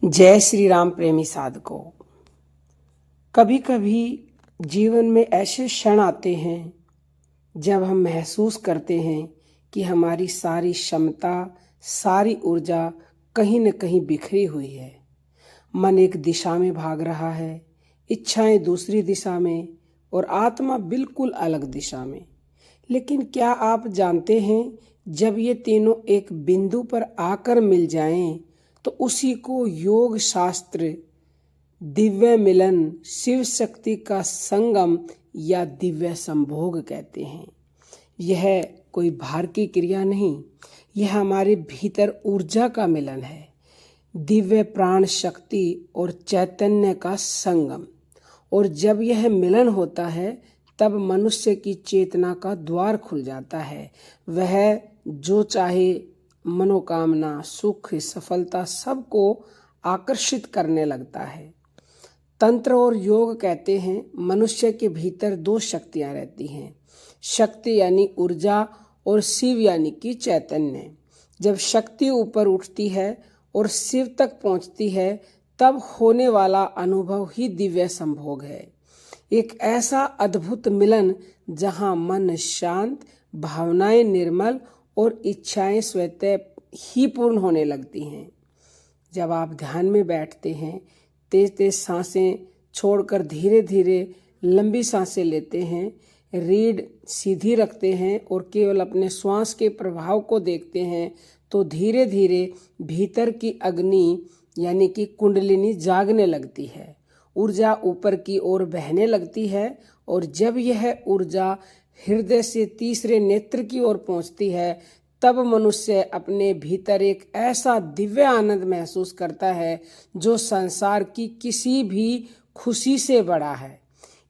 जय श्री राम प्रेमी साधकों। कभी कभी जीवन में ऐसे क्षण आते हैं जब हम महसूस करते हैं कि हमारी सारी क्षमता, सारी ऊर्जा कहीं न कहीं बिखरी हुई है। मन एक दिशा में भाग रहा है, इच्छाएं दूसरी दिशा में और आत्मा बिल्कुल अलग दिशा में। लेकिन क्या आप जानते हैं, जब ये तीनों एक बिंदु पर आकर मिल जाएं तो उसी को योग शास्त्र दिव्य मिलन, शिव शक्ति का संगम या दिव्य संभोग कहते हैं। यह कोई बाहर की क्रिया नहीं, यह हमारे भीतर ऊर्जा का मिलन है, दिव्य प्राण शक्ति और चैतन्य का संगम। और जब यह मिलन होता है तब मनुष्य की चेतना का द्वार खुल जाता है। वह जो चाहे मनोकामना, सुख, सफलता सबको आकर्षित करने लगता है। तंत्र और योग कहते हैं मनुष्य के भीतर दो शक्तियां रहती हैं, शक्ति यानी ऊर्जा और शिव यानी कि चैतन्य। जब शक्ति ऊपर उठती है और शिव तक पहुंचती है तब होने वाला अनुभव ही दिव्य संभोग है। एक ऐसा अद्भुत मिलन जहां मन शांत, भावनाएं निर्मल और इच्छाएं स्वतः ही पूर्ण होने लगती हैं। जब आप ध्यान में बैठते हैं, तेज तेज सांसें छोड़कर धीरे धीरे लंबी सांसें लेते हैं, रीढ़ सीधी रखते हैं और केवल अपने श्वास के प्रभाव को देखते हैं, तो धीरे धीरे भीतर की अग्नि यानी कि कुंडलिनी जागने लगती है। ऊर्जा ऊपर की ओर बहने लगती है और जब यह ऊर्जा हृदय से तीसरे नेत्र की ओर पहुंचती है तब मनुष्य अपने भीतर एक ऐसा दिव्य आनंद महसूस करता है जो संसार की किसी भी खुशी से बड़ा है।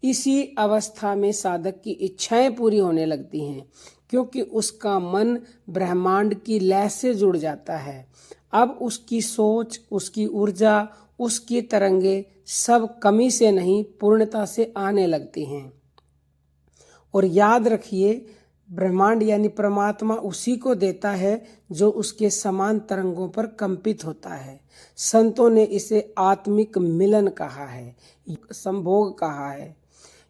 इसी अवस्था में साधक की इच्छाएं पूरी होने लगती हैं, क्योंकि उसका मन ब्रह्मांड की लय से जुड़ जाता है। अब उसकी सोच, उसकी ऊर्जा, उसकी तरंगे सब कमी से नहीं पूर्णता से आने लगती हैं। और याद रखिए, ब्रह्मांड यानी परमात्मा उसी को देता है जो उसके समान तरंगों पर कंपित होता है। संतों ने इसे आत्मिक मिलन कहा है, संभोग कहा है।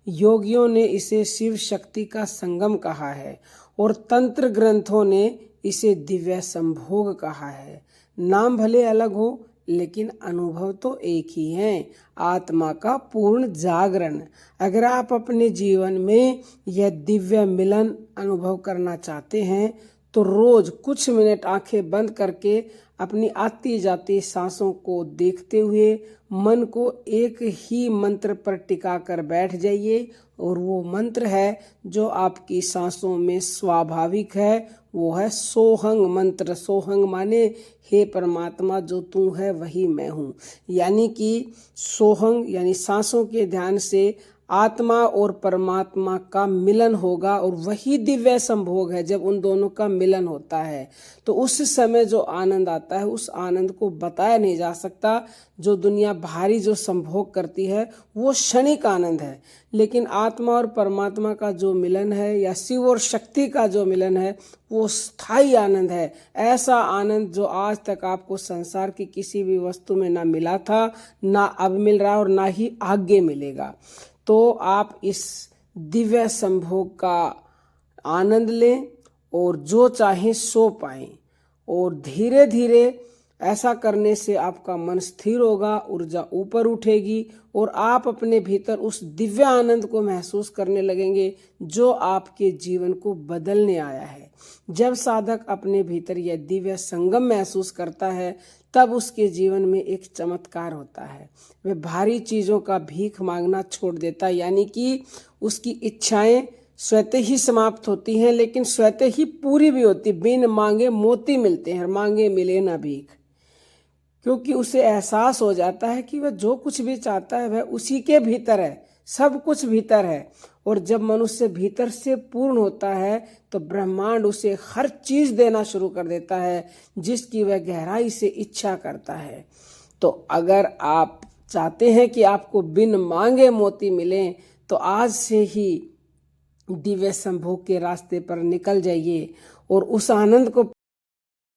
योगियों ने इसे शिव शक्ति का संगम कहा है और तंत्र ग्रंथों ने इसे दिव्य संभोग कहा है। नाम भले अलग हो लेकिन अनुभव तो एक ही है, आत्मा का पूर्ण जागरण। अगर आप अपने जीवन में यह दिव्य मिलन अनुभव करना चाहते हैं तो रोज कुछ मिनट आंखें बंद करके अपनी आती जाती सांसों को देखते हुए मन को एक ही मंत्र पर टिका कर बैठ जाइए। और वो मंत्र है जो आपकी सांसों में स्वाभाविक है, वो है सोहंग मंत्र। सोहंग माने हे परमात्मा, जो तू है वही मैं हूँ। यानी कि सोहंग यानी सांसों के ध्यान से आत्मा और परमात्मा का मिलन होगा और वही दिव्य संभोग है। जब उन दोनों का मिलन होता है तो उस समय जो आनंद आता है, उस आनंद को बताया नहीं जा सकता। जो दुनिया भारी जो संभोग करती है वो क्षणिक आनंद है, लेकिन आत्मा और परमात्मा का जो मिलन है या शिव और शक्ति का जो मिलन है वो स्थायी आनंद है। ऐसा आनंद जो आज तक आपको संसार की किसी भी वस्तु में ना मिला था, ना अब मिल रहा और ना ही आगे मिलेगा। तो आप इस दिव्य संभोग का आनंद लें और जो चाहे सो पाएं। और धीरे धीरे ऐसा करने से आपका मन स्थिर होगा, ऊर्जा ऊपर उठेगी और आप अपने भीतर उस दिव्य आनंद को महसूस करने लगेंगे जो आपके जीवन को बदलने आया है। जब साधक अपने भीतर यह दिव्य संगम महसूस करता है तब उसके जीवन में एक चमत्कार होता है। वह भारी चीजों का भीख मांगना छोड़ देता है, यानी कि उसकी इच्छाएं स्वतः ही समाप्त होती हैं, लेकिन स्वतः ही पूरी भी होती। बिन मांगे मोती मिलते हैं, मांगे मिले ना भीख। क्योंकि उसे एहसास हो जाता है कि वह जो कुछ भी चाहता है वह उसी के भीतर है, सब कुछ भीतर है। और जब मनुष्य भीतर से पूर्ण होता है तो ब्रह्मांड उसे हर चीज देना शुरू कर देता है जिसकी वह गहराई से इच्छा करता है। तो अगर आप चाहते हैं कि आपको बिन मांगे मोती मिलें तो आज से ही दिव्य संभोग के रास्ते पर निकल जाइए और उस आनंद को